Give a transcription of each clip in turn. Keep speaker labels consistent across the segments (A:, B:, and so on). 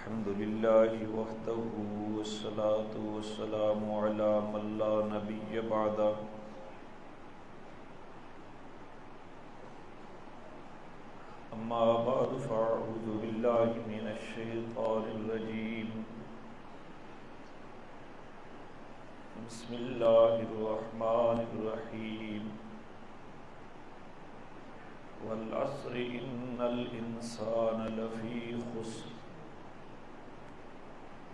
A: الحمد لله وحده والصلاة والسلام على من لا نبي بعده أما بعد فأعوذ بالله من الشيطان الرجيم بسم الله الرحمن الرحيم والعصر إن الإنسان لفي خسر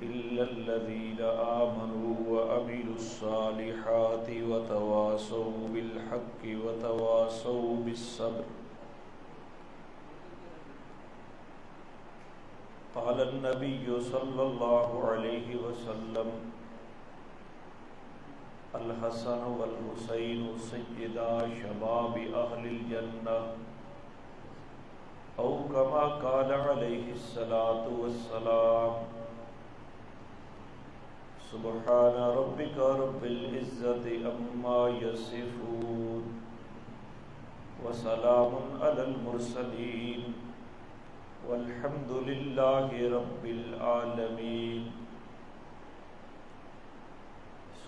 A: إلا الذين آمنوا وعملوا الصالحات وتواصوا بالحق وتواصوا بالصبر قال النبي صلى الله عليه وسلم الحسن والحسين سيدا شباب أهل الجنة أو كما قال عليه الصلاة والسلام سبحان ربك رب العزة عما يصفون وسلام على المرسلين والحمد لله رب العالمين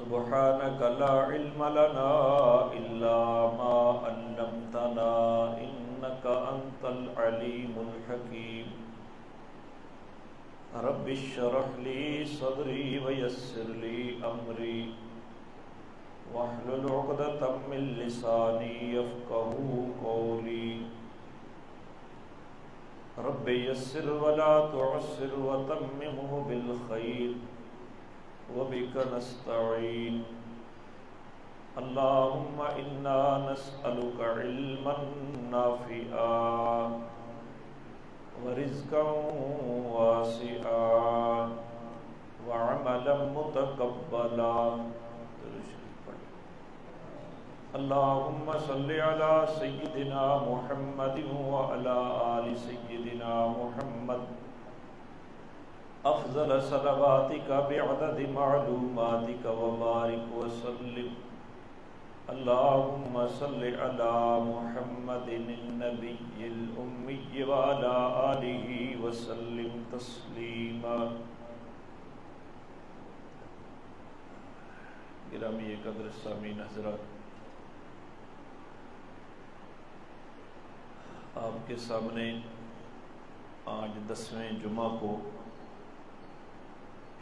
A: سبحانك لا علم لنا إلا ما علمتنا إنك أنت العليم الحكيم رب اشرح لي صدري ويسر لي أمري واحلل عقدة من لساني يفقهوا قولي رب يسر ولا تعسر وتممه بالخير وبك نستعين اللهم إنا نسألك علما نافعا ورزقا واسعا وعملا متقبلا اللهم صل على سيدنا محمد وعلى آل سيدنا محمد أفضل صلواتك بعدد معلوماتك وبارك وسلم اللهم صل على محمد النبي الأمي وعلى آله وسلم تسليما گرامی قدر سامعین حضرات، آپ کے سامنے آج 10ویں جمعہ کو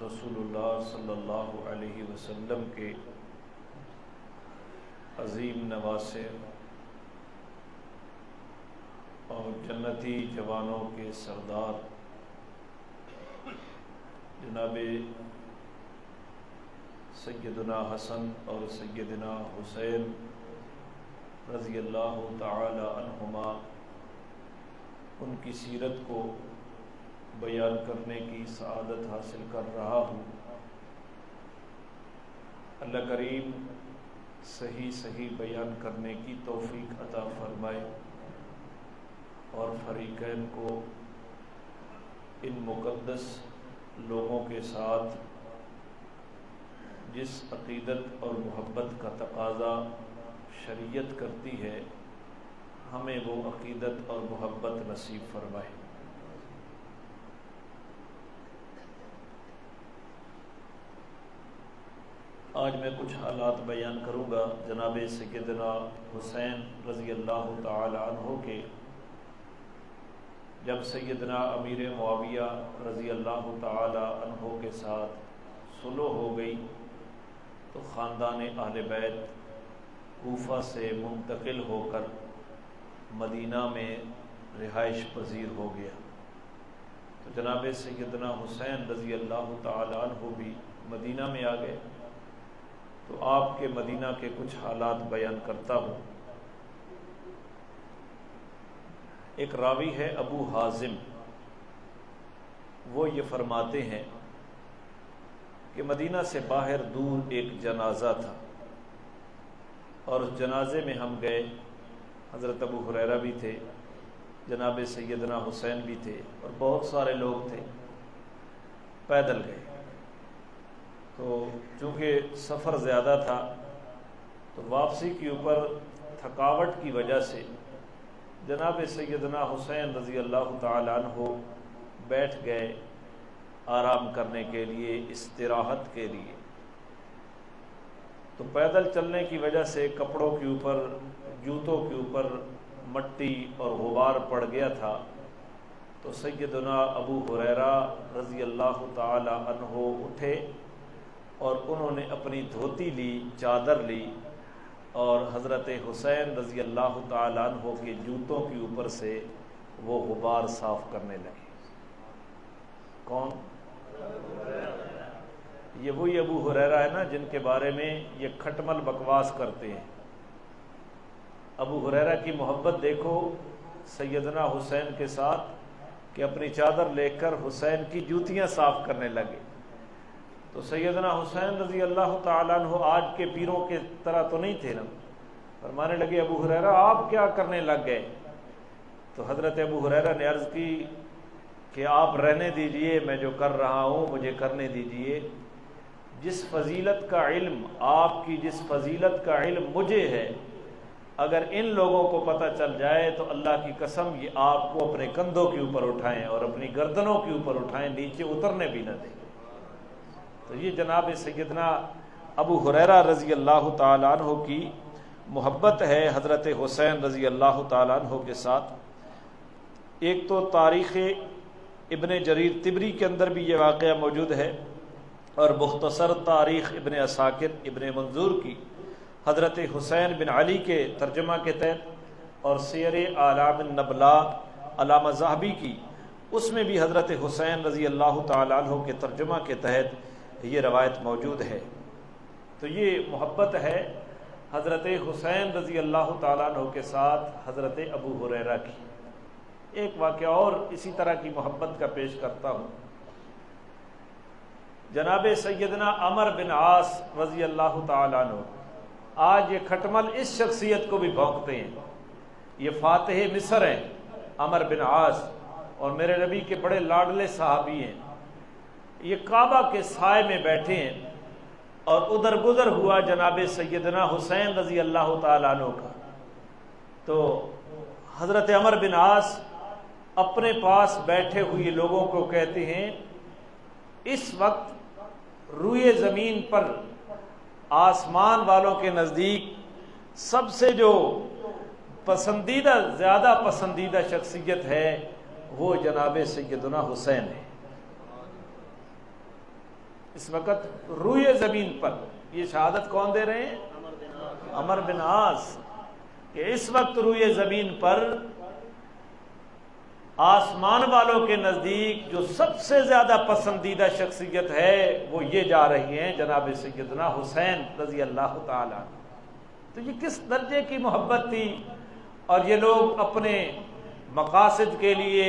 A: رسول اللہ صلی اللہ علیہ وسلم کے عظیم نواسے اور جنتی جوانوں کے سردار جناب سیدنا حسن اور سیدنا حسین رضی اللہ تعالی عنہما ان کی سیرت کو بیان کرنے کی سعادت حاصل کر رہا ہوں۔ اللہ کریم صحیح بیان کرنے کی توفیق عطا فرمائے اور فریقین کو ان مقدس لوگوں کے ساتھ جس عقیدت اور محبت کا تقاضا شریعت کرتی ہے ہمیں وہ عقیدت اور محبت نصیب فرمائے۔ آج میں کچھ حالات بیان کروں گا جناب سیدنا حسین رضی اللہ تعالی عنہ کے۔ جب سیدنا امیر معاویہ رضی اللہ تعالی عنہ کے ساتھ صلح ہو گئی تو خاندان اہل بیت کوفہ سے منتقل ہو کر مدینہ میں رہائش پذیر ہو گیا، تو جناب سیدنا حسین رضی اللہ تعالی عنہ بھی مدینہ میں آ گئے۔ تو آپ کے مدینہ کے کچھ حالات بیان کرتا ہوں۔ ایک راوی ہے ابو حازم، وہ یہ فرماتے ہیں کہ مدینہ سے باہر دور ایک جنازہ تھا اور اس جنازے میں ہم گئے، حضرت ابو ہریرہ بھی تھے، جناب سیدنا حسین بھی تھے اور بہت سارے لوگ تھے، پیدل گئے۔ تو چونکہ سفر زیادہ تھا تو واپسی کے اوپر تھکاوٹ کی وجہ سے جناب سیدنا حسین رضی اللہ تعالیٰ عنہ بیٹھ گئے آرام کرنے کے لیے، استراحت کے لیے۔ تو پیدل چلنے کی وجہ سے کپڑوں کے اوپر، جوتوں کے اوپر مٹی اور غبار پڑ گیا تھا، تو سیدنا ابو ہریرہ رضی اللہ تعالی عنہ اٹھے اور انہوں نے اپنی دھوتی لی، چادر لی، اور حضرت حسین رضی اللہ تعالی عنہ کے جوتوں کے اوپر سے وہ غبار صاف کرنے لگے۔ کون؟ یہ وہی ابو ہریرہ ہے نا جن کے بارے میں یہ کھٹمل بکواس کرتے ہیں۔ ابو ہریرہ کی محبت دیکھو سیدنا حسین کے ساتھ کہ اپنی چادر لے کر حسین کی جوتیاں صاف کرنے لگے۔ تو سیدنا حسین رضی اللہ تعالیٰ عنہ آج کے پیروں کے طرح تو نہیں تھے نا، فرمانے لگے ابو ہریرہ آپ کیا کرنے لگ گئے؟ تو حضرت ابو ہریرہ نے عرض کی کہ آپ رہنے دیجئے، میں جو کر رہا ہوں مجھے کرنے دیجئے۔ جس فضیلت کا علم آپ کی، جس فضیلت کا علم مجھے ہے، اگر ان لوگوں کو پتہ چل جائے تو اللہ کی قسم یہ آپ کو اپنے کندھوں کے اوپر اٹھائیں اور اپنی گردنوں کے اوپر اٹھائیں، نیچے اترنے بھی نہ دیں۔ تو یہ جناب سیدنا ابو ہریرہ رضی اللہ تعالیٰ عنہ کی محبت ہے حضرت حسین رضی اللہ تعالیٰ عنہ کے ساتھ۔ ایک تو تاریخ ابن جریر طبری کے اندر بھی یہ واقعہ موجود ہے، اور مختصر تاریخ ابن عساکر ابن منظور کی حضرت حسین بن علی کے ترجمہ کے تحت، اور سیر اعلام النبلاء علامہ ذہبی کی، اس میں بھی حضرت حسین رضی اللہ تعالیٰ عنہ کے ترجمہ کے تحت یہ روایت موجود ہے۔ تو یہ محبت ہے حضرت حسین رضی اللہ تعالیٰ عنہ کے ساتھ حضرت ابو ہریرہ کی۔ ایک واقعہ اور اسی طرح کی محبت کا پیش کرتا ہوں۔ جناب سیدنا عمر بن عاص رضی اللہ تعالیٰ عنہ، آج یہ کھٹمل اس شخصیت کو بھی بھونکتے ہیں۔ یہ فاتح مصر ہیں عمر بن عاص، اور میرے نبی کے بڑے لاڈلے صحابی ہیں۔ یہ کعبہ کے سائے میں بیٹھے ہیں، اور ادھر گزر ہوا جناب سیدنا حسین رضی اللہ تعالیٰ عنہ کا، تو حضرت عمر بن عاص اپنے پاس بیٹھے ہوئے لوگوں کو کہتے ہیں اس وقت روئے زمین پر آسمان والوں کے نزدیک سب سے جو پسندیدہ، زیادہ پسندیدہ شخصیت ہے وہ جناب سیدنا حسین ہے۔ اس وقت روئے زمین پر یہ شہادت کون دے رہے ہیں؟ عمر بن عاص، کہ اس وقت روئے زمین پر آسمان والوں کے نزدیک جو سب سے زیادہ پسندیدہ شخصیت ہے وہ یہ جا رہی ہیں جناب سیدنا حسین رضی اللہ تعالیٰ۔ تو یہ کس درجے کی محبت تھی، اور یہ لوگ اپنے مقاصد کے لیے،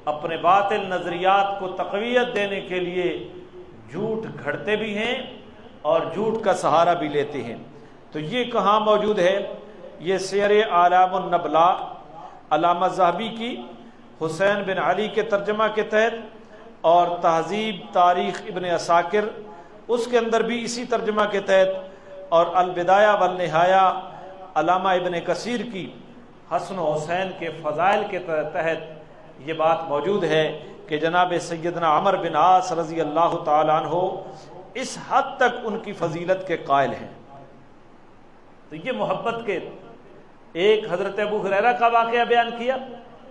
A: اپنے باطل نظریات کو تقویت دینے کے لیے جھوٹ گھڑتے بھی ہیں اور جھوٹ کا سہارا بھی لیتے ہیں۔ تو یہ کہاں موجود ہے؟ یہ سیر اعلام النبلاء علامہ ذہبی کی حسین بن علی کے ترجمہ کے تحت، اور تہذیب تاریخ ابن عساکر اس کے اندر بھی اسی ترجمہ کے تحت، اور البدایہ والنہایہ علامہ ابن کثیر کی حسن و حسین کے فضائل کے تحت یہ بات موجود ہے کہ جناب سیدنا عمر بن عاص رضی اللہ تعالیٰ عنہ اس حد تک ان کی فضیلت کے قائل ہیں۔ تو یہ محبت کے ایک حضرت ابو ہریرہ کا واقعہ بیان کیا،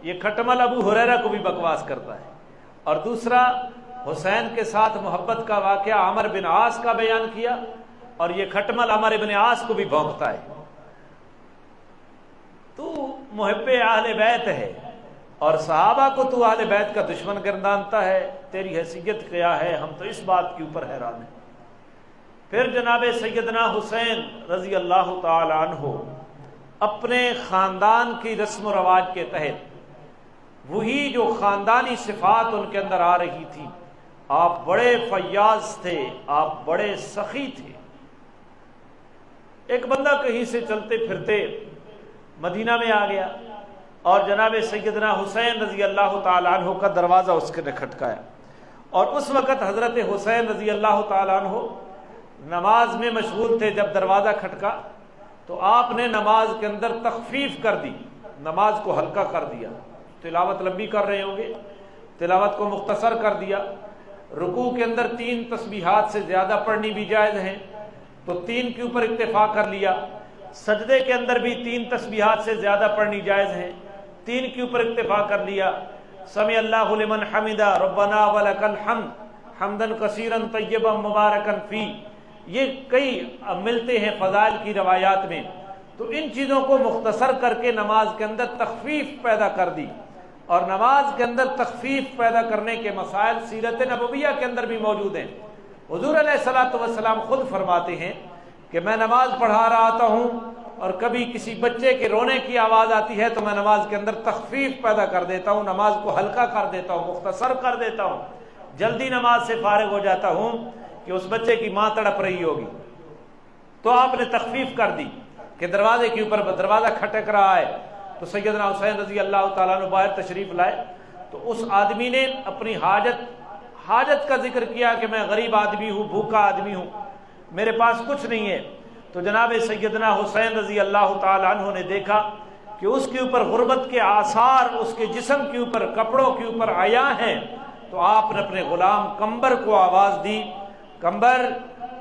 A: یہ کھٹمل ابو ہریرہ کو بھی بکواس کرتا ہے، اور دوسرا حسین کے ساتھ محبت کا واقعہ عمر بن عاص کا بیان کیا، اور یہ کھٹمل عمر بن عاص کو بھی بھونکتا ہے۔ تو محب اہل بیت ہے، اور صحابہ کو تو اہل بیت کا دشمن گردانتا ہے، تیری حیثیت کیا ہے؟ ہم تو اس بات کے اوپر حیران ہیں۔ پھر جناب سیدنا حسین رضی اللہ تعالی عنہ اپنے خاندان کی رسم و رواج کے تحت، وہی جو خاندانی صفات ان کے اندر آ رہی تھی، آپ بڑے فیاض تھے، آپ بڑے سخی تھے۔ ایک بندہ کہیں سے چلتے پھرتے مدینہ میں آ گیا، اور جناب سیدنا حسین رضی اللہ تعالیٰ عنہ کا دروازہ اس کے نے کھٹکایا، اور اس وقت حضرت حسین رضی اللہ تعالیٰ عنہ نماز میں مشغول تھے۔ جب دروازہ کھٹکا تو آپ نے نماز کے اندر تخفیف کر دی، نماز کو ہلکا کر دیا۔ تلاوت لمبی کر رہے ہوں گے، تلاوت کو مختصر کر دیا، رکوع کے اندر 3 تسبیحات سے زیادہ پڑھنی بھی جائز ہیں تو 3 کے اوپر اکتفا کر لیا، سجدے کے اندر بھی 3 تسبیحات سے زیادہ پڑھنی جائز ہیں، 3 کے اوپر اکتفا کر لیا، سمع اللہ لمن حمدہ ربنا ولک الحمد حمدا کثیرا طیبا مبارکا فی، یہ کئی ملتے ہیں فضائل کی روایات میں۔ تو ان چیزوں کو مختصر کر کے نماز کے اندر تخفیف پیدا کر دی، اور نماز کے اندر تخفیف پیدا کرنے کے مسائل سیرت نبویہ کے اندر بھی موجود ہیں۔ حضور علیہ الصلوۃ والسلام خود فرماتے ہیں کہ میں نماز پڑھا رہا آتا ہوں اور کبھی کسی بچے کے رونے کی آواز آتی ہے تو میں نماز کے اندر تخفیف پیدا کر دیتا ہوں، نماز کو ہلکا کر دیتا ہوں، مختصر کر دیتا ہوں، جلدی نماز سے فارغ ہو جاتا ہوں کہ اس بچے کی ماں تڑپ رہی ہوگی۔ تو آپ نے تخفیف کر دی کہ دروازے کے اوپر دروازہ کھٹک رہا ہے تو سیدنا حسین رضی اللہ تعالیٰ عنہ باہر تشریف لائے، تو اس آدمی نے اپنی حاجت کا ذکر کیا کہ میں غریب آدمی ہوں، بھوکا آدمی ہوں، میرے پاس کچھ نہیں ہے۔ تو جناب سیدنا حسین رضی اللہ تعالیٰ عنہ نے دیکھا کہ اس کے اوپر غربت کے آثار اس کے جسم کے اوپر، کپڑوں کے اوپر آیا ہیں، تو آپ نے اپنے غلام قمبر کو آواز دی، قمبر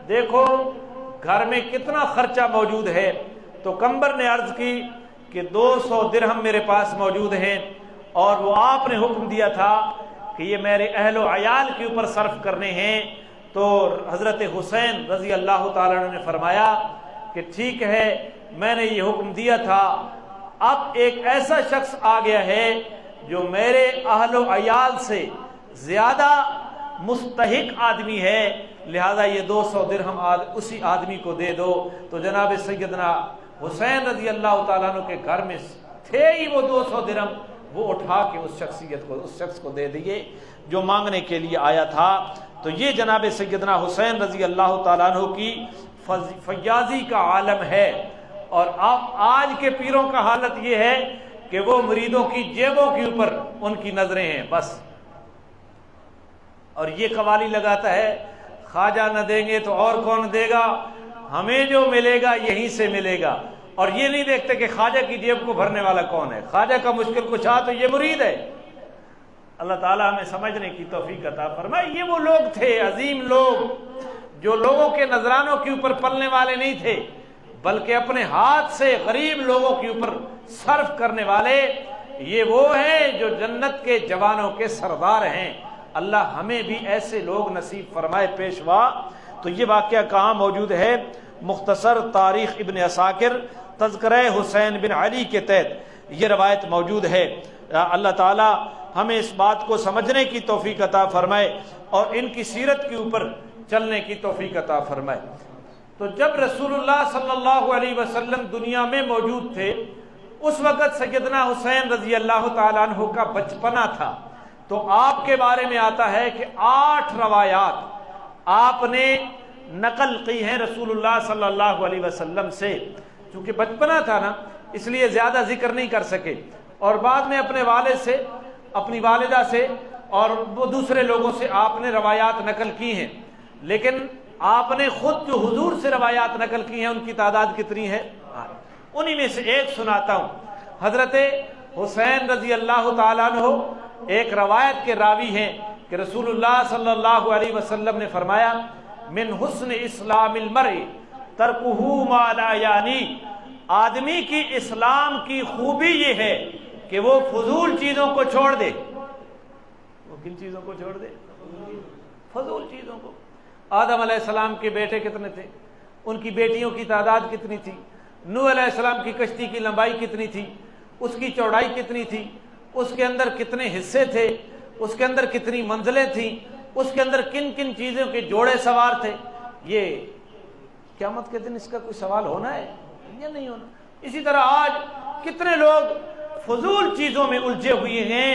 A: دیکھو گھر میں کتنا خرچہ موجود ہے۔ تو قمبر نے عرض کی کہ 200 درہم میرے پاس موجود ہیں، اور وہ آپ نے حکم دیا تھا کہ یہ میرے اہل و عیال کے اوپر صرف کرنے ہیں۔ تو حضرت حسین رضی اللہ تعالیٰ عنہ نے فرمایا کہ ٹھیک ہے، میں نے یہ حکم دیا تھا، اب ایک ایسا شخص آ گیا ہے جو میرے اہل و عیال سے زیادہ مستحق آدمی ہے، لہذا یہ 200 درہم اسی آدمی کو دے دو۔ تو جناب سیدنا حسین رضی اللہ تعالیٰ عنہ کے گھر میں تھے ہی وہ 200 درہم، وہ اٹھا کے اس شخص کو دے دیے جو مانگنے کے لیے آیا تھا۔ تو یہ جناب سیدنا حسین رضی اللہ تعالیٰ عنہ کی فیاضی کا عالم ہے۔ اور آج کے پیروں کا حالت یہ ہے کہ وہ مریدوں کی جیبوں کے اوپر ان کی نظریں ہیں بس، اور یہ قوالی لگاتا ہے خواجہ نہ دیں گے تو اور کون دے گا، ہمیں جو ملے گا یہیں سے ملے گا، اور یہ نہیں دیکھتے کہ خواجہ کی جیب کو بھرنے والا کون ہے، خواجہ کا مشکل کشا تو یہ مرید ہے۔ اللہ تعالیٰ ہمیں سمجھنے کی توفیق عطا فرمائے۔ یہ وہ لوگ تھے، عظیم لوگ، جو لوگوں کے نذرانوں کے اوپر پلنے والے نہیں تھے، بلکہ اپنے ہاتھ سے غریب لوگوں کے اوپر صرف کرنے والے۔ یہ وہ ہیں جو جنت کے جوانوں کے سردار ہیں۔ اللہ ہمیں بھی ایسے لوگ نصیب فرمائے پیشوا۔ تو یہ واقعہ کہاں موجود ہے؟ مختصر تاریخ ابن عساکر تذکرہ حسین بن علی کے تحت یہ روایت موجود ہے۔ اللہ تعالی ہمیں اس بات کو سمجھنے کی توفیق عطا فرمائے اور ان کی سیرت کے اوپر چلنے کی توفیق عطا فرمائے۔ تو جب رسول اللہ صلی اللہ علیہ وسلم دنیا میں موجود تھے، اس وقت سیدنا حسین رضی اللہ تعالیٰ عنہ کا بچپنا تھا۔ تو آپ کے بارے میں آتا ہے کہ 8 روایات آپ نے نقل کی ہیں رسول اللہ صلی اللہ علیہ وسلم سے۔ چونکہ بچپنا تھا نا، اس لیے زیادہ ذکر نہیں کر سکے، اور بعد میں اپنے والد سے، اپنی والدہ سے اور وہ دوسرے لوگوں سے آپ نے روایات نقل کی ہیں۔ لیکن آپ نے خود جو حضور سے روایات نقل کی ہیں ان کی تعداد کتنی ہے؟ انہی میں سے ایک سناتا ہوں۔ حضرت حسین رضی اللہ تعالیٰ عنہ ایک روایت کے راوی ہیں کہ رسول اللہ صلی اللہ علیہ وسلم نے فرمایا، من حسن اسلام المرء ترکہ ما لا یعنی، آدمی کی اسلام کی خوبی یہ ہے کہ وہ فضول چیزوں کو چھوڑ دے۔ وہ کن چیزوں کو چھوڑ دے؟ فضول چیزوں کو۔ آدم علیہ السلام کے بیٹے کتنے تھے؟ ان کی بیٹیوں کی تعداد کتنی تھی؟ نوح علیہ السلام کی کشتی کی لمبائی کتنی تھی؟ اس کی چوڑائی کتنی تھی؟ اس کے اندر کتنے حصے تھے؟ اس کے اندر کتنی منزلیں تھیں؟ اس کے اندر کن کن چیزوں کے جوڑے سوار تھے؟ یہ قیامت کے دن اس کا کوئی سوال ہونا ہے یا نہیں ہونا؟ اسی طرح آج کتنے لوگ فضول چیزوں میں الجھے ہوئے ہیں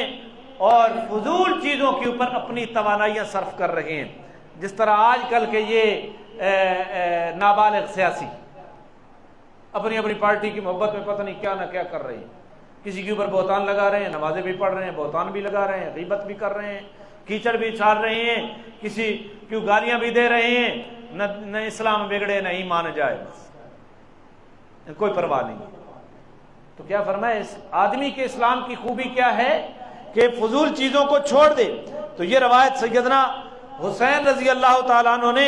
A: اور فضول چیزوں کے اوپر اپنی توانائیاں صرف کر رہے ہیں۔ جس طرح آج کل کے یہ نابالغ سیاسی اپنی اپنی پارٹی کی محبت میں پتہ نہیں کیا نہ کیا کر رہے ہیں، کسی کے اوپر بہتان لگا رہے ہیں، نمازیں بھی پڑھ رہے ہیں، بہتان بھی لگا رہے ہیں، غیبت بھی کر رہے ہیں، کیچڑ بھی چھاڑ رہے ہیں، کسی کیوں گالیاں بھی دے رہے ہیں، نہ اسلام بگڑے نہ ایمان جائے، بس کوئی پرواہ نہیں۔ تو کیا فرمایا اس آدمی کے اسلام کی خوبی کیا ہے کہ فضول چیزوں کو چھوڑ دے۔ تو یہ روایت سیدنا حسین رضی اللہ تعالیٰ عنہ نے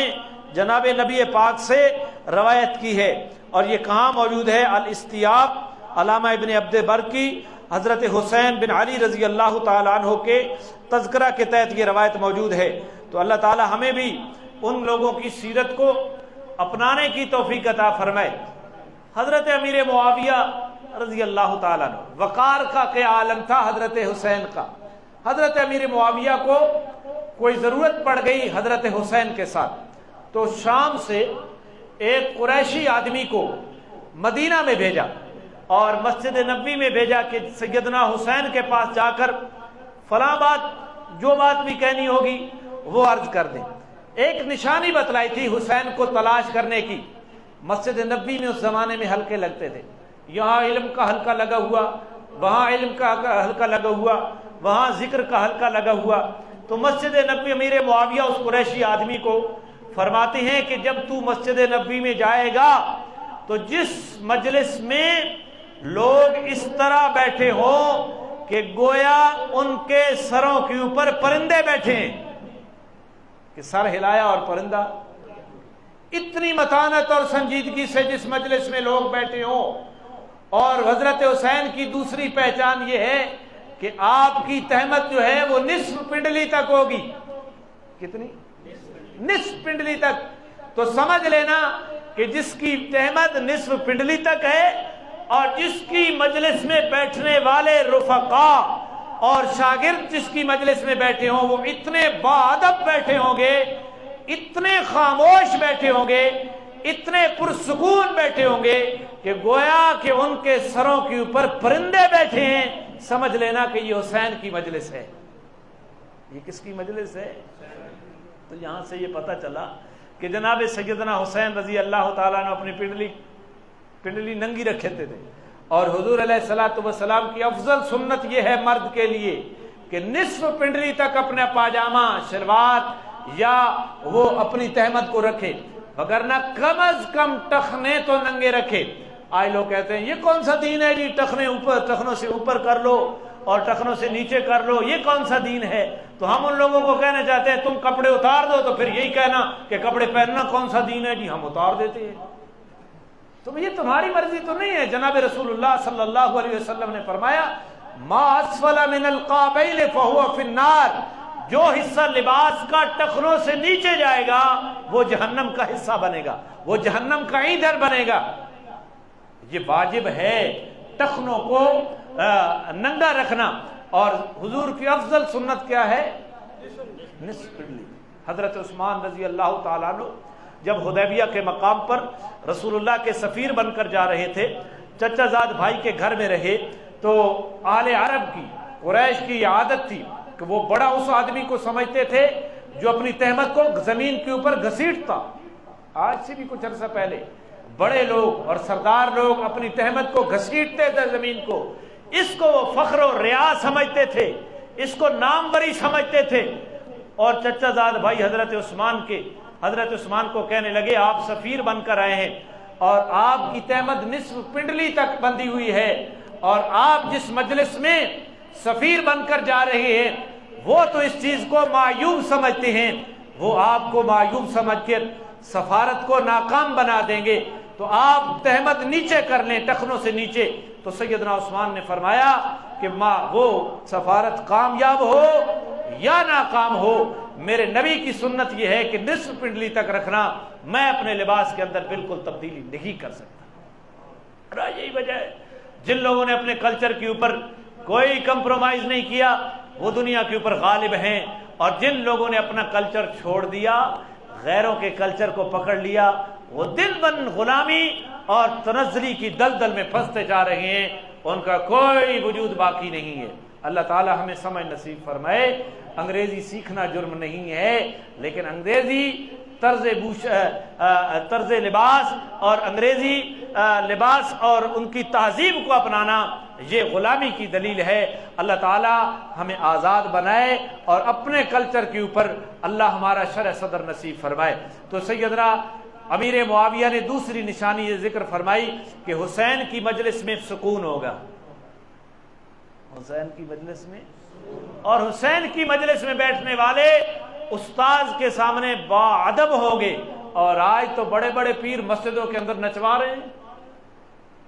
A: جناب نبی پاک سے روایت کی ہے، اور یہ کہاں موجود ہے؟ الاستیاب علامہ ابن عبد بر کی حضرت حسین بن علی رضی اللہ تعالیٰ عنہ کے تذکرہ کے تحت یہ روایت موجود ہے۔ تو اللہ تعالیٰ ہمیں بھی ان لوگوں کی سیرت کو اپنانے کی توفیق عطا فرمائے۔ حضرت امیر معاویہ رضی اللہ تعالیٰ عنہ، وقار کا کیا عالم تھا حضرت حسین کا۔ حضرت امیر معاویہ کو کوئی ضرورت پڑ گئی حضرت حسین کے ساتھ، تو شام سے ایک قریشی آدمی کو مدینہ میں بھیجا اور مسجد نبوی میں بھیجا کہ سیدنا حسین کے پاس جا کر فلاں بات، جو بات بھی کہنی ہوگی وہ عرض کر دیں۔ ایک نشانی بتلائی تھی حسین کو تلاش کرنے کی۔ مسجد نبوی میں اس زمانے میں حلقے لگتے تھے، یہاں علم کا حلقہ لگا ہوا، وہاں علم کا حلقہ لگا ہوا، وہاں ذکر کا حلقہ لگا ہوا۔ تو مسجد نبوی امیر معاویہ اس قریشی آدمی کو فرماتے ہیں کہ جب تو مسجد نبوی میں جائے گا تو جس مجلس میں لوگ اس طرح بیٹھے ہوں کہ گویا ان کے سروں کے اوپر پرندے بیٹھے ہیں، کہ سر ہلایا اور پرندہ، اتنی متانت اور سنجیدگی سے جس مجلس میں لوگ بیٹھے ہوں۔ اور حضرت حسین کی دوسری پہچان یہ ہے کہ آپ کی تہمت جو ہے وہ نصف پنڈلی تک ہوگی۔ کتنی؟ نصف پنڈلی تک۔ تو سمجھ لینا کہ جس کی تہمت نصف پنڈلی تک ہے اور جس کی مجلس میں بیٹھنے والے رفقا اور شاگرد جس کی مجلس میں بیٹھے ہوں وہ اتنے باادب بیٹھے ہوں گے، اتنے خاموش بیٹھے ہوں گے، اتنے پرسکون بیٹھے ہوں گے کہ گویا کہ ان کے سروں کے اوپر پرندے بیٹھے ہیں۔ سمجھ لینا کہ یہ حسین کی مجلس ہے۔ یہ کس کی مجلس ہے؟ تو یہاں سے یہ پتہ چلا کہ جناب سیدنا حسین رضی اللہ تعالیٰ نے اپنی پنڈلی ننگی رکھے تھے، اور حضور علیہ الصلوۃ والسلام کی افضل سنت یہ ہے مرد کے لیے کہ نصف پنڈلی تک اپنا پاجامہ، شلوار یا وہ اپنی تہمت کو رکھے، وگرنہ کم از کم ٹخنے تو ننگے رکھے۔ آج لوگ کہتے ہیں یہ کون سا دین ہے جی، ٹخنوں سے اوپر کر لو اور ٹخنوں سے نیچے کر لو، یہ کون سا دین ہے؟ تو ہم ان لوگوں کو کہنا چاہتے ہیں تم کپڑے اتار دو، تو پھر یہی کہنا کہ کپڑے پہننا کون سا دین ہے جی، ہم اتار دیتے ہیں۔ تو یہ تمہاری مرضی تو نہیں ہے۔ جناب رسول اللہ صلی اللہ علیہ وسلم نے فرمایا ما اسفل من القعبین فہو فی النار، جو حصہ لباس کا ٹخنوں سے نیچے جائے گا وہ جہنم کا حصہ بنے گا، وہ جہنم کا ایندھن بنے گا۔ یہ واجب ہے ٹخنوں کو ننگا رکھنا، اور حضور کی افضل سنت کیا ہے؟ نصف پنڈلی۔ حضرت عثمان رضی اللہ تعالیٰ عنہ جب حدیبیہ کے مقام پر رسول اللہ کے سفیر بن کر جا رہے تھے، چچا زاد بھائی کے گھر میں رہے، تو اہل عرب کی، قریش کی عادت تھی کہ وہ بڑا اس آدمی کو سمجھتے تھے جو اپنی تہمت کو زمین کے اوپر گھسیٹتا۔ آج سے بھی کچھ عرصہ پہلے بڑے لوگ اور سردار لوگ اپنی تہمت کو گھسیٹتے تھے زمین کو، اس کو وہ فخر و ریاض سمجھتے تھے، اس کو ناموری سمجھتے تھے۔ اور چچا زاد بھائی حضرت عثمان کو کہنے لگے آپ سفیر بن کر آئے ہیں اور آپ کی تہمت نصف پنڈلی تک بندھی ہوئی ہے، اور آپ جس مجلس میں سفیر بن کر جا رہے ہیں وہ تو اس چیز کو معیوب سمجھتے ہیں، وہ آپ کو معیوب سمجھ کر سفارت کو ناکام بنا دیں گے، تو آپ تہمت نیچے کر لیں، ٹخنوں سے نیچے۔ تو سیدنا عثمان نے فرمایا کہ وہ سفارت کامیاب ہو یا ناکام ہو، میرے نبی کی سنت یہ ہے کہ نصف پنڈلی تک رکھنا، میں اپنے لباس کے اندر بالکل تبدیلی نہیں کر سکتا۔ یہی وجہ ہے جن لوگوں نے اپنے کلچر کے اوپر کوئی کمپرومائز نہیں کیا وہ دنیا کے اوپر غالب ہیں، اور جن لوگوں نے اپنا کلچر چھوڑ دیا، غیروں کے کلچر کو پکڑ لیا، وہ دن بن غلامی اور تنزلی کی دلدل میں پھنستے جا رہے ہیں، ان کا کوئی وجود باقی نہیں ہے۔ اللہ تعالی ہمیں سمجھ نصیب فرمائے۔ انگریزی سیکھنا جرم نہیں ہے، لیکن انگریزی طرز لباس اور انگریزی لباس اور ان کی تہذیب کو اپنانا یہ غلامی کی دلیل ہے۔ اللہ تعالی ہمیں آزاد بنائے اور اپنے کلچر کے اوپر اللہ ہمارا شرح صدر نصیب فرمائے۔ تو سیدنا امیر معاویہ نے دوسری نشانی یہ ذکر فرمائی کہ حسین کی مجلس میں سکون ہوگا، حسین کی مجلس میں، اور حسین کی مجلس میں بیٹھنے والے استاذ کے سامنے باادب ہو گئے، اور آج تو بڑے بڑے پیر مسجدوں کے اندر نچوا رہے ہیں۔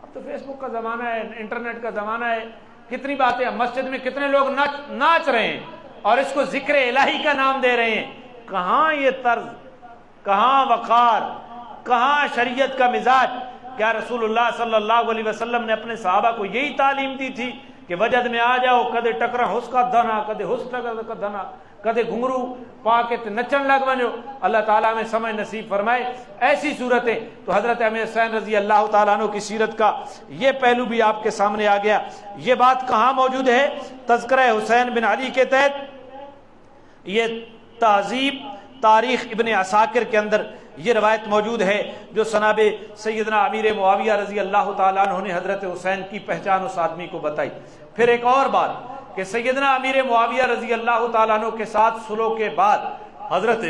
A: اب تو فیس بک کا زمانہ ہے، انٹرنیٹ کا زمانہ ہے، کتنی باتیں، مسجد میں کتنے لوگ ناچ رہے ہیں اور اس کو ذکر الہی کا نام دے رہے ہیں۔ کہاں یہ طرز، کہاں وقار، کہاں شریعت کا مزاج؟ کیا رسول اللہ صلی اللہ علیہ وسلم نے اپنے صحابہ کو یہی تعلیم دی تھی کہ وجد میں آ جاؤ، کدے ٹکرا ہس کا دھنا، کدے ہس کا دھنا، کدے گھنگرو پا کے نچن لگ بنو؟ اللہ تعالیٰ میں سمجھ نصیب فرمائے ایسی صورتیں۔ تو حضرت امیر حسین رضی اللہ تعالیٰ عنہ کی سیرت کا یہ پہلو بھی آپ کے سامنے آ گیا۔ یہ بات کہاں موجود ہے؟ تذکرہ حسین بن علی کے تحت یہ تہذیب تاریخ ابن عساکر کے اندر یہ روایت موجود ہے، جو جناب سیدنا امیر معاویہ رضی اللہ تعالیٰ عنہ نے حضرت حسین کی پہچان اس آدمی کو بتائی۔ پھر ایک اور بات کہ سیدنا امیر معاویہ رضی اللہ تعالیٰ عنہ کے ساتھ صلح کے بعد حضرت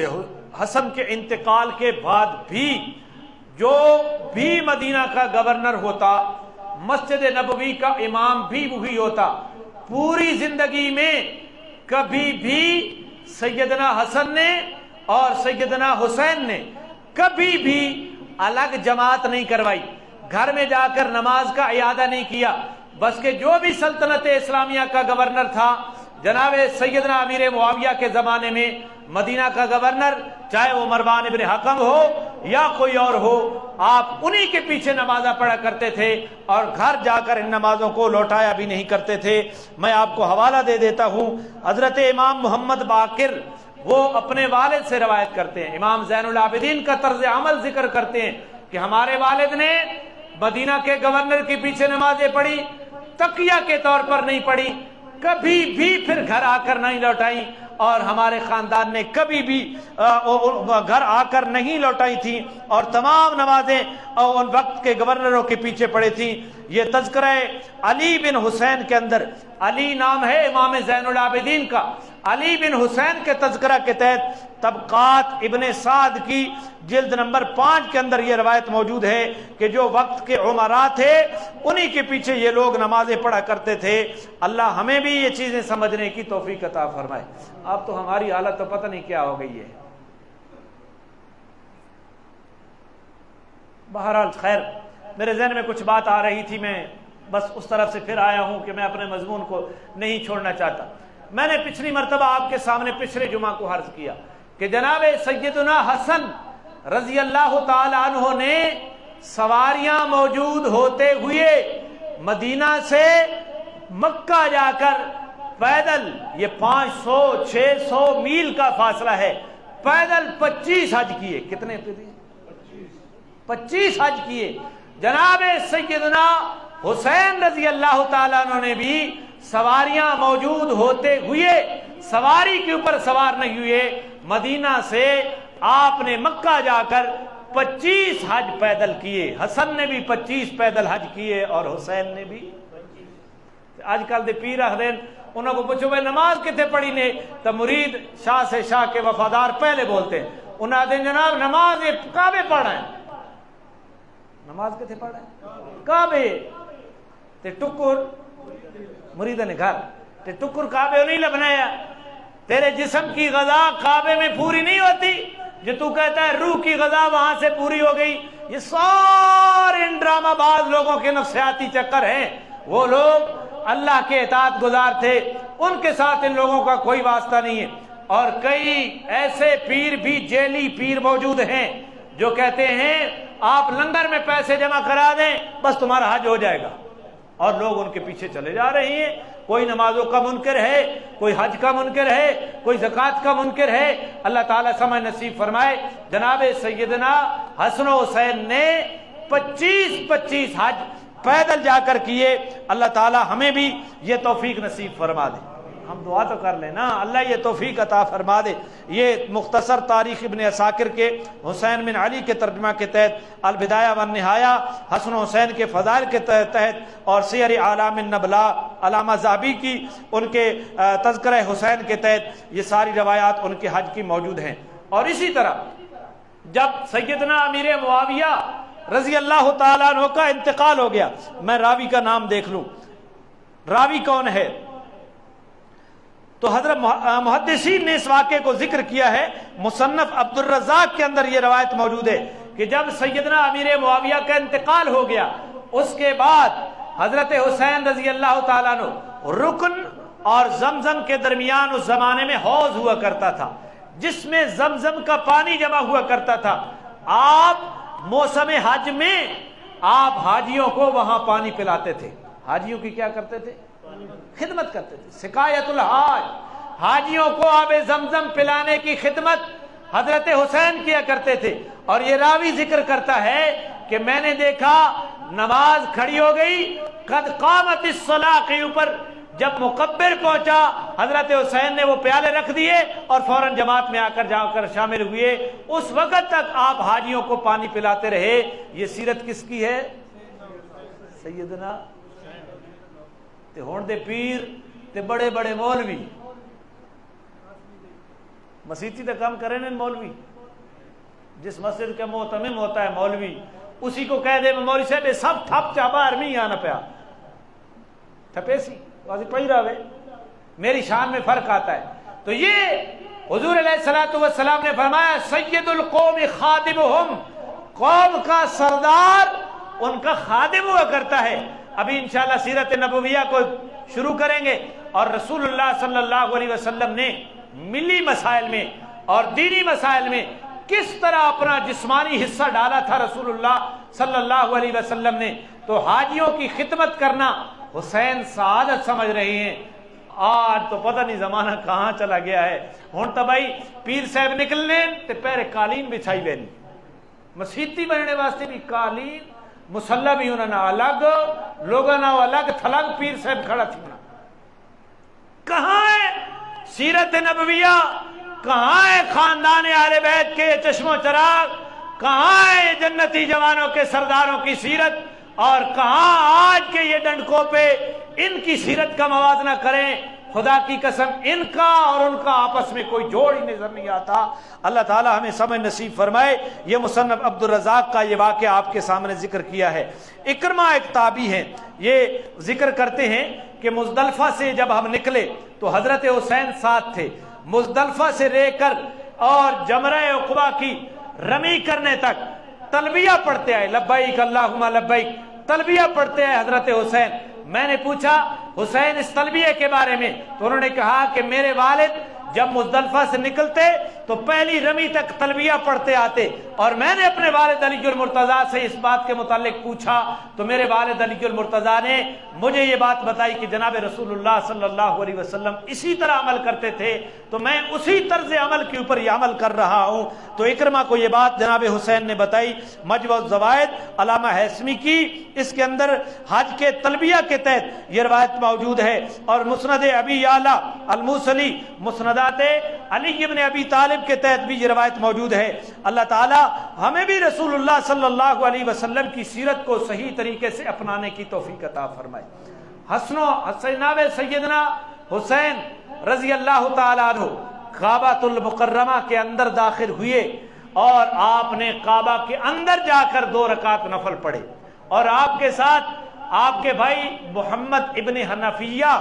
A: حسن کے انتقال کے بعد بھی جو بھی مدینہ کا گورنر ہوتا، مسجد نبوی کا امام بھی وہی ہوتا، پوری زندگی میں کبھی بھی سیدنا حسن نے اور سیدنا حسین نے کبھی بھی الگ جماعت نہیں کروائی، گھر میں جا کر نماز کا اعادہ نہیں کیا، بس کہ جو بھی سلطنت اسلامیہ کا گورنر تھا، جناب سیدنا امیر معاویہ کے زمانے میں مدینہ کا گورنر، چاہے وہ مروان ابن حکم ہو یا کوئی اور ہو، آپ انہی کے پیچھے نمازیں پڑھا کرتے تھے اور گھر جا کر ان نمازوں کو لوٹایا بھی نہیں کرتے تھے۔ میں آپ کو حوالہ دے دیتا ہوں، حضرت امام محمد باقر وہ اپنے والد سے روایت کرتے ہیں، امام زین العابدین کا طرز عمل ذکر کرتے ہیں کہ ہمارے والد نے مدینہ کے گورنر کے پیچھے نمازیں پڑھی، تقیہ کے طور پر نہیں پڑھی، کبھی بھی پھر گھر آ کر نہیں لوٹائی، اور ہمارے خاندان نے کبھی بھی گھر آ کر نہیں لوٹائی تھی، اور تمام نمازیں ان وقت کے گورنروں کے پیچھے پڑے تھیں۔ یہ تذکرہ علی بن حسین کے اندر، علی نام ہے امام زین العابدین کا، علی بن حسین کے تذکرہ کے تحت طبقات ابن سعد کی جلد نمبر 5 کے اندر یہ روایت موجود ہے کہ جو وقت کے عمراء تھے انہی کے پیچھے یہ لوگ نمازیں پڑھا کرتے تھے۔ اللہ ہمیں بھی یہ چیزیں سمجھنے کی توفیق عطا فرمائے۔ اب تو ہماری حالت تو پتہ نہیں کیا ہو گئی ہے۔ بہرحال خیر، میرے ذہن میں کچھ بات آ رہی تھی، میں بس اس طرف سے پھر آیا ہوں کہ میں اپنے مضمون کو نہیں چھوڑنا چاہتا۔ میں نے پچھلی مرتبہ آپ کے سامنے پچھلے جمعہ کو عرض کیا کہ جناب سیدنا حسن رضی اللہ تعالی عنہ نے سواریاں موجود ہوتے ہوئے مدینہ سے مکہ جا کر پیدل، یہ 500-600 میل کا فاصلہ ہے، پیدل 25 حج کیے۔ کتنے؟ 25 حج کیے۔ جناب سیدنا حسین رضی اللہ تعالیٰ عنہ نے بھی سواریاں موجود ہوتے ہوئے سواری کے اوپر سوار نہیں ہوئے، مدینہ سے آپ نے مکہ جا کر 25 حج پیدل کیے۔ حسن نے بھی 25 پیدل حج کیے اور حسین نے بھی۔ آج کل دے پیر اخدین انہوں کو پوچھو بھائی نماز کتے پڑھی نے، تو مرید شاہ سے شاہ کے وفادار پہلے بولتے ہیں، انہوں نے جناب نماز کعبے پڑھا ہے۔ نماز کتے پڑھا ہے؟ کعبے تے ٹکر مرید نے گھر تے ٹکر کعبے نہیں لبنایا۔ تیرے جسم کی غذا کعبے میں پوری نہیں ہوتی، جو تو کہتا ہے روح کی غذا وہاں سے پوری ہو گئی۔ یہ سارے ڈرامہ باز لوگوں کے نفسیاتی چکر ہیں۔ وہ لوگ اللہ کے اطاعت گزار تھے، ان کے ساتھ ان لوگوں کا کوئی واسطہ نہیں ہے۔ اور کئی ایسے پیر بھی جیلی پیر موجود ہیں جو کہتے ہیں آپ لنگر میں پیسے جمع کرا دیں بس تمہارا حج ہو جائے گا، اور لوگ ان کے پیچھے چلے جا رہے ہیں۔ کوئی نمازوں کا منکر ہے، کوئی حج کا منکر ہے، کوئی زکوٰۃ کا منکر ہے۔ اللہ تعالیٰ سمجھ نصیب فرمائے۔ جناب سیدنا حسن و حسین نے 25 حج پیدل جا کر کیے۔ اللہ تعالیٰ ہمیں بھی یہ توفیق نصیب فرما دے۔ ہم دعا تو کر لیں نا، اللہ یہ توفیق عطا فرما دے۔ یہ مختصر تاریخ ابن عساکر کے حسین بن علی کے ترجمہ کے تحت، البدایہ والنہایہ حسن و حسین کے فضائل کے تحت، اور سیر اعلام النبلاء علامہ ذہبی کی ان کے تذکرہ حسین کے تحت یہ ساری روایات ان کے حج کی موجود ہیں۔ اور اسی طرح جب سیدنا امیر معاویہ رضی اللہ تعالیٰ عنہ کا انتقال ہو گیا، میں راوی کا نام دیکھ لوں، راوی کون ہے؟ تو حضرت محدثین نے اس واقعے کو ذکر کیا ہے. مصنف عبد الرزاق کے اندر یہ روایت موجود ہے کہ جب سیدنا امیر معاویہ کا انتقال ہو گیا، اس کے بعد حضرت حسین رضی اللہ تعالیٰ عنہ رکن اور زمزم کے درمیان اس زمانے میں حوض ہوا کرتا تھا جس میں زمزم کا پانی جمع ہوا کرتا تھا. آپ موسم حج میں آپ حاجیوں کو وہاں پانی پلاتے تھے. حاجیوں کی کیا کرتے تھے؟ خدمت کرتے تھے. سقایت الحاج، حاجیوں کو آب زمزم پلانے کی خدمت حضرت حسین کیا کرتے تھے. اور یہ راوی ذکر کرتا ہے کہ میں نے دیکھا نماز کھڑی ہو گئی، قد قامت الصلاۃ کے اوپر جب مکبر پہنچا حضرت حسین نے وہ پیالے رکھ دیے اور فوراً جماعت میں جا کر شامل ہوئے. اس وقت تک آپ حاجیوں کو پانی پلاتے رہے. یہ سیرت کس کی ہے؟ سیدنا تے ہون دے پیر تے بڑے بڑے مولوی مسیتی تے کام کرے نا. مولوی جس مسجد کا محتمم ہوتا ہے مولوی، اسی کو کہہ دے مولوی صاحب سب ٹھپ چا باہر نہیں آنا پیا ٹھپے سی واضح پہی رہے. میری شان میں فرق آتا ہے. تو یہ حضور علیہ الصلوۃ والسلام نے فرمایا سید القوم خادمہم، قوم کا سردار ان کا خادم ہوا کرتا ہے. ابھی انشاءاللہ سیرت نبویہ کو شروع کریں گے اور رسول اللہ صلی اللہ علیہ وسلم نے ملی مسائل میں اور دینی مسائل میں کس طرح اپنا جسمانی حصہ ڈالا تھا رسول اللہ صلی اللہ علیہ وسلم نے. تو حاجیوں کی خدمت کرنا حسین سعادت سمجھ رہے ہیں. آج تو پتہ نہیں زمانہ کہاں چلا گیا ہے. ہوں تو بھائی پیر صاحب نکلنے تے پہرے قالین بچھائی بینی، مسیتی بننے واسطے بھی قالین، مسلح بھی انہوں نے الگ، لوگوں نے الگ تھلگ، پیر صاحب کھڑا تھا. کہاں ہے سیرت نبویہ؟ کہاں ہے خاندان اہل بیت کے چشم و چراغ؟ کہاں ہے جنتی جوانوں کے سرداروں کی سیرت؟ اور کہاں آج کے یہ ڈنڈکوں پہ ان کی سیرت کا موازنہ کریں؟ خدا کی قسم ان کا اور ان کا آپس میں کوئی جوڑ ہی نظر نہیں آتا. اللہ تعالی ہمیں سمجھ نصیب فرمائے. یہ مصنف عبد الرزاق کا یہ واقعہ آپ کے سامنے ذکر کیا ہے. اکرمہ ایک تابعی ہیں، یہ ذکر کرتے ہیں کہ مزدلفہ سے جب ہم نکلے تو حضرت حسین ساتھ تھے. مزدلفہ سے لے کر اور جمرہ عقبہ کی رمی کرنے تک تلبیہ پڑھتے آئے، لبیک اللہم لبیک، تلبیہ پڑھتے آئے حضرت حسین. میں نے پوچھا حسین اس تلبیہ کے بارے میں، تو انہوں نے کہا کہ میرے والد جب مزدلفہ سے نکلتے تو پہلی رمی تک تلبیہ پڑھتے آتے، اور میں نے اپنے والد علی المرتضیٰ سے اس بات کے متعلق پوچھا تو میرے والد علی المرتضیٰ نے مجھے یہ بات بتائی کہ جناب رسول اللہ صلی اللہ علیہ وسلم اسی طرح عمل کرتے تھے، تو میں اسی طرز عمل کے اوپر یہ عمل کر رہا ہوں. تو اکرمہ کو یہ بات جناب حسین نے بتائی. مجمع الزوائد علامہ ہیثمی کی، اس کے اندر حج کے تلبیہ کے تحت یہ روایت موجود ہے. اور مسند ابی اعلیٰ الموصلی مسندات علی ابن ابی طالب کے تحت بھی یہ روایت موجود ہے. اللہ تعالی ہمیں بھی رسول اللہ صلی اللہ علیہ وسلم کی سیرت کو صحیح طریقے سے اپنانے کی توفیق عطا فرمائے. جناب سیدنا حسین رضی اللہ تعالیٰ عنہ کعبۃ المکرمہ کے اندر داخل ہوئے اور آپ نے کعبہ کے اندر جا کر 2 رکعت نفل پڑھے، اور آپ کے ساتھ آپ کے بھائی محمد ابن حنفیہ،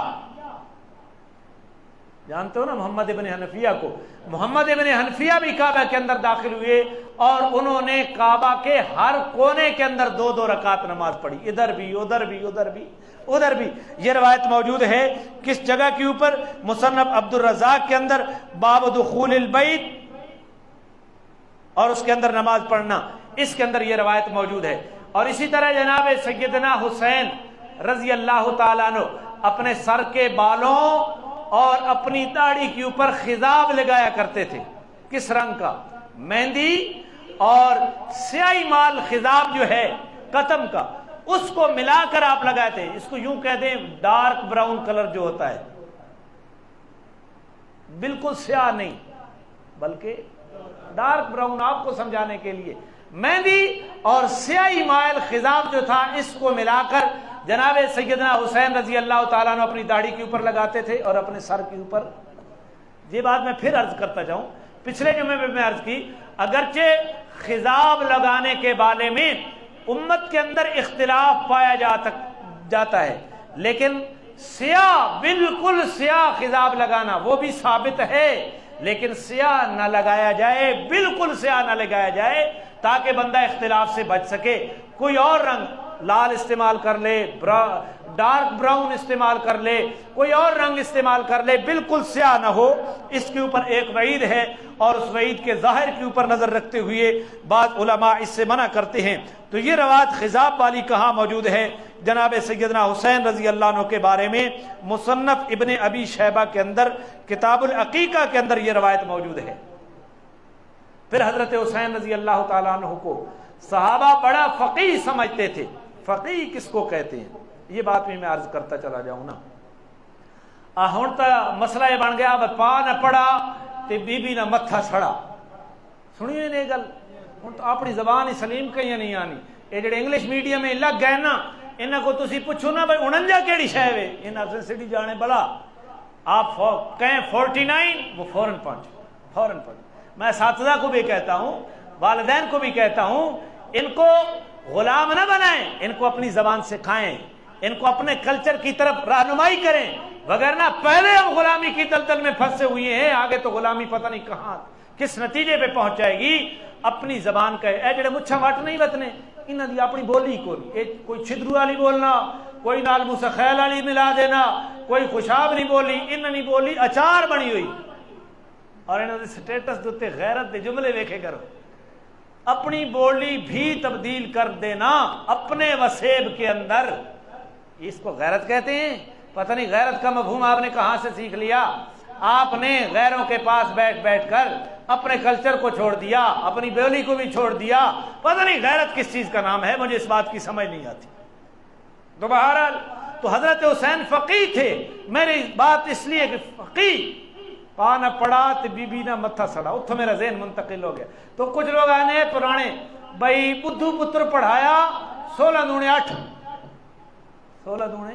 A: جانتے ہو نا محمد ابن حنفیہ کو، محمد ابن حنفیہ بھی کعبہ کے اندر داخل ہوئے اور انہوں نے کعبہ کے ہر کونے کے اندر 2 رکعت نماز پڑھی، ادھر بھی ادھر بھی ادھر بھی ادھر بھی. یہ روایت موجود ہے کس جگہ کے اوپر؟ مصنف عبد الرزاق کے اندر باب دخول البیت، اور اس کے اندر نماز پڑھنا، اس کے اندر یہ روایت موجود ہے. اور اسی طرح جناب سیدنا حسین رضی اللہ تعالیٰ عنہ اپنے سر کے بالوں اور اپنی داڑھی کے اوپر خضاب لگایا کرتے تھے. کس رنگ کا؟ مہندی اور سیاہی مال خضاب جو ہے قطم کا، اس کو ملا کر آپ لگائے تھے. اس کو یوں کہہ دیں ڈارک براؤن کلر جو ہوتا ہے، بالکل سیاہ نہیں بلکہ ڈارک براؤن، آپ کو سمجھانے کے لیے مہندی اور سیاہی مائل خضاب جو تھا اس کو ملا کر جناب سیدنا حسین رضی اللہ تعالیٰ عنہ اپنی داڑھی کے اوپر لگاتے تھے اور اپنے سر کے اوپر. یہ بات میں پھر عرض کرتا جاؤں، پچھلے جمعے میں عرض کی، اگرچہ خضاب لگانے کے بارے میں امت کے اندر اختلاف پایا جاتا ہے، لیکن سیاہ بالکل سیاہ خضاب لگانا وہ بھی ثابت ہے، لیکن سیاہ نہ لگایا جائے، بالکل سیاہ نہ لگایا جائے تاکہ بندہ اختلاف سے بچ سکے۔ کوئی اور رنگ لال استعمال کر لے، ڈارک براؤن استعمال کر لے، کوئی اور رنگ استعمال کر لے، بالکل سیاہ نہ ہو۔ اس کے اوپر ایک وعید ہے، اور اس وعید کے ظاہر کے اوپر نظر رکھتے ہوئے بعض علماء اس سے منع کرتے ہیں۔ تو یہ روایت خضاب والی کہاں موجود ہے؟ جناب سیدنا حسین رضی اللہ عنہ کے بارے میں مصنف ابن ابی شیبہ کے اندر کتاب العقیقہ کے اندر یہ روایت موجود ہے۔ پھر حضرت حسین رضی اللہ تعالیٰ عنہ کو صحابہ بڑا فقیہ سمجھتے تھے۔ فقیہ کس کو کہتے ہیں یہ بات بھی میں عرض کرتا چلا جاؤں نا۔ ہن تو مسئلہ یہ بن گیا پا نہ پڑا تے بی بی نہ متھا سڑا۔ سنیے نے گل ہن تو اپنی زبان ہی سلیم کہیں نہیں آنی۔ یہ جڑے انگلش میڈیم میں لگ گئے نا، انہاں کو تسی پوچھو نا بھائی 49 کیڑی شے ہے، انہاں سے سٹی جانے بلا آپ کہیں 49 وہ فوراً پہنچ۔ میں اساتذہ کو بھی کہتا ہوں، والدین کو بھی کہتا ہوں، ان کو غلام نہ بنائیں، ان کو اپنی زبان سکھائیں، ان کو اپنے کلچر کی طرف رہنمائی کریں، وگرنہ پہلے ہم غلامی کی دلدل میں پھنسے ہوئے ہیں، آگے تو غلامی پتہ نہیں کہاں کس نتیجے پہ پہنچ جائے گی۔ اپنی زبان کا اے جڑے مچھا وٹ نہیں وتنے انہاں دی اپنی بولی کوئی چھدرو والی بولنا، کوئی نال موسیٰ خیل والی ملا دینا، کوئی خوشاب نہیں بولی، انہاں نہیں بولی اچار بنی ہوئی، اور انہاں دے سٹیٹس دوتے غیرت دے جملے ویکھے کرو۔ اپنی بولی بھی تبدیل کر دینا اپنے وسیب کے اندر، اس کو غیرت کہتے ہیں؟ پتہ نہیں غیرت کا مفہوم آپ نے کہاں سے سیکھ لیا۔ آپ نے غیروں کے پاس بیٹھ کر اپنے کلچر کو چھوڑ دیا، اپنی بولی کو بھی چھوڑ دیا۔ پتہ نہیں غیرت کس چیز کا نام ہے، مجھے اس بات کی سمجھ نہیں آتی۔ تو بہرحال تو حضرت حسین فقیہ تھے۔ میری بات اس لیے کہ فقیہ پا نہ پڑا تو بی بی نہ متھا سڑا، اتھو میرا ذہن منتقل ہو گیا۔ تو کچھ لوگ آنے پرانے بھائی بدھو پتر پڑھایا 16 دُنے 8، 16 دُنے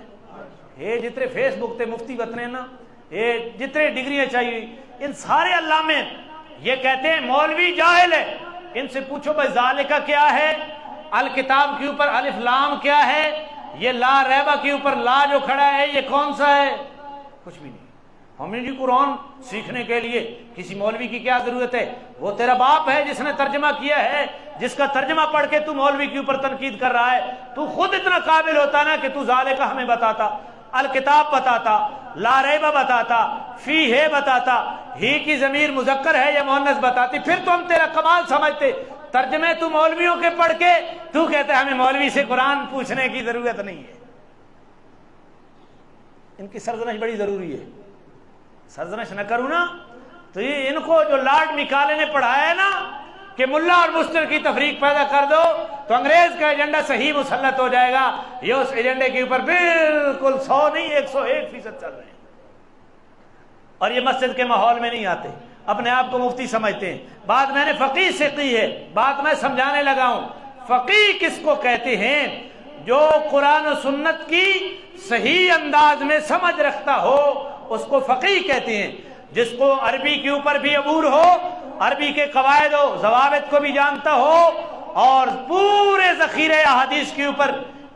A: یہ جتنے فیس بک تے مفتی بتنے نا، یہ جتنے ڈگریاں چاہیے، ان سارے علامے یہ کہتے ہیں مولوی جاہل ہے۔ ان سے پوچھو بھائی ذالکہ کیا ہے، الکتاب کے اوپر الف لام کیا ہے، یہ لا ریبہ کے اوپر لا جو کھڑا ہے یہ کون سا ہے؟ کچھ بھی نہیں۔ ہمیں جی قرآن سیکھنے کے لیے کسی مولوی کی کیا ضرورت ہے؟ وہ تیرا باپ ہے جس نے ترجمہ کیا ہے، جس کا ترجمہ پڑھ کے تو مولوی کے اوپر تنقید کر رہا ہے۔ تو خود اتنا قابل ہوتا نا کہ تو ذالکہ ہمیں بتاتا، الکتاب بتاتا، لا ریبہ بتاتا، فی ہے بتاتا، ہی کی ضمیر مذکر ہے یا مؤنث بتاتی، پھر تو ہم تیرا کمال سمجھتے۔ ترجمے تو مولویوں کے پڑھ کے تو کہتے ہیں ہمیں مولوی سے قرآن پوچھنے کی ضرورت نہیں ہے۔ ان کی سرزنش بڑی ضروری ہے، سرزنش نہ کروں نا تو یہ ان کو جو لارڈ میکالے نے پڑھایا ہے نا کہ ملا اور مستر کی تفریق پیدا کر دو تو انگریز کا ایجنڈا صحیح مسلط ہو جائے گا، یہ اس ایجنڈے کے اوپر بالکل 100 نہیں 101% چل رہے ہیں، اور یہ مسجد کے ماحول میں نہیں آتے، اپنے آپ کو مفتی سمجھتے ہیں۔ بات میں نے فقیہ سے کی ہے، بات میں سمجھانے لگا ہوں۔ فقیہ کس کو کہتے ہیں؟ جو قرآن و سنت کی صحیح انداز میں سمجھ رکھتا ہو اس کو فقیہ کہتے ہیں۔ جس کو عربی کے اوپر بھی عبور ہو، عربی کے قواعد و ضوابط کو بھی جانتا ہو، اور پورے ذخیرے احادیث کے اوپر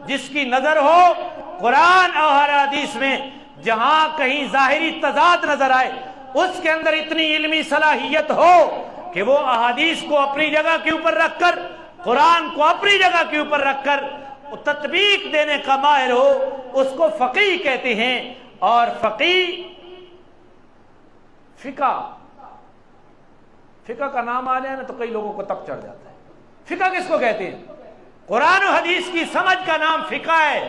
A: جس کی نظر ہو، قرآن اور حدیث میں جہاں کہیں ظاہری تضاد نظر آئے اس کے اندر اتنی علمی صلاحیت ہو کہ وہ احادیث کو اپنی جگہ کے اوپر رکھ کر، قرآن کو اپنی جگہ کے اوپر رکھ کر تطبیق دینے کا ماہر ہو، اس کو فقیہ کہتے ہیں۔ اور فقیہ فقہ کا نام آ جائے نا تو کئی لوگوں کو تب چڑھ جاتا ہے۔ فقہ کس کو کہتے ہیں؟ قرآن و حدیث کی سمجھ کا نام فقہ ہے۔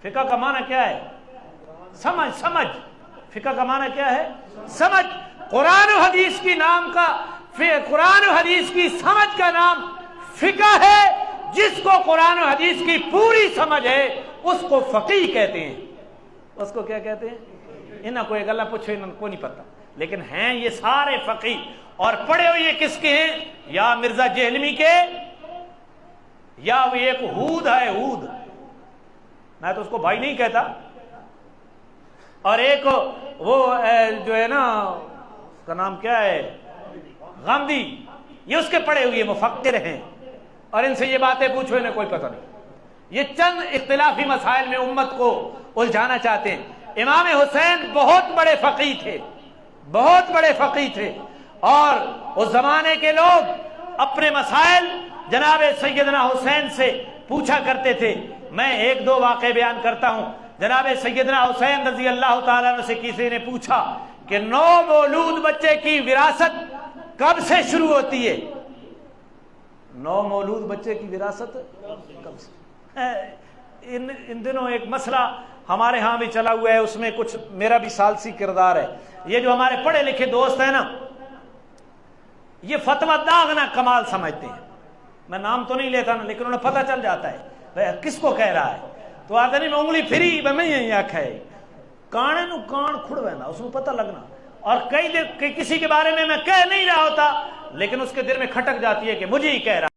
A: فقہ کا معنی کیا ہے؟ سمجھ۔ فقہ کا معنی کیا ہے؟ سمجھ۔ قرآن و حدیث کی قرآن و حدیث کی سمجھ کا نام فقہ ہے۔ جس کو قرآن و حدیث کی پوری سمجھ ہے اس کو فقیہ کہتے ہیں۔ اس کو کیا کہتے ہیں؟ انہاں کو ایک اللہ پوچھو، انہاں کو نہیں پتا، لیکن ہیں یہ سارے فقیہ، اور پڑھے ہوئے یہ کس کے ہیں؟ یا مرزا جہلمی کے، یا وہ ایک ہود ہے، ہود، میں تو اس کو بھائی نہیں کہتا، اور ایک وہ جو ہے نا اس کا نام کیا ہے، غامدی، یہ اس کے پڑھے ہوئے مفکر ہیں، اور ان سے یہ باتیں پوچھو انہیں کوئی پتہ نہیں۔
B: یہ چند اختلافی مسائل میں امت کو الجھانا چاہتے ہیں۔ امام حسین بہت بڑے فقیہ تھے، بہت بڑے فقیہ تھے، اور اس زمانے کے لوگ اپنے مسائل جناب سیدنا حسین سے پوچھا کرتے تھے۔ میں ایک دو واقعے بیان کرتا ہوں۔ جناب سیدنا حسین رضی اللہ تعالیٰ عنہ سے کسی نے پوچھا کہ نو مولود بچے کی وراثت کب سے شروع ہوتی ہے؟ نو مولود بچے کی وراثت کب سے؟ ان دنوں ایک مسئلہ ہمارے ہاں بھی چلا ہوا ہے، اس میں کچھ میرا بھی ثالثی کردار ہے۔ یہ جو ہمارے پڑھے لکھے دوست ہیں نا، یہ فتویٰ داغنا کمال سمجھتے ہیں۔ میں نام تو نہیں لیتا نا، لیکن انہیں پتہ چل جاتا ہے کس کو کہہ رہا ہے۔ تو آدمی میں انگلی پھری میں یہی آکھا ہے کانے نو کان کھڑوینا، اس کو پتہ لگنا۔ اور کئی کسی کے بارے میں کہہ نہیں رہا ہوتا، لیکن اس کے دل میں کھٹک جاتی ہے کہ مجھے ہی کہہ رہا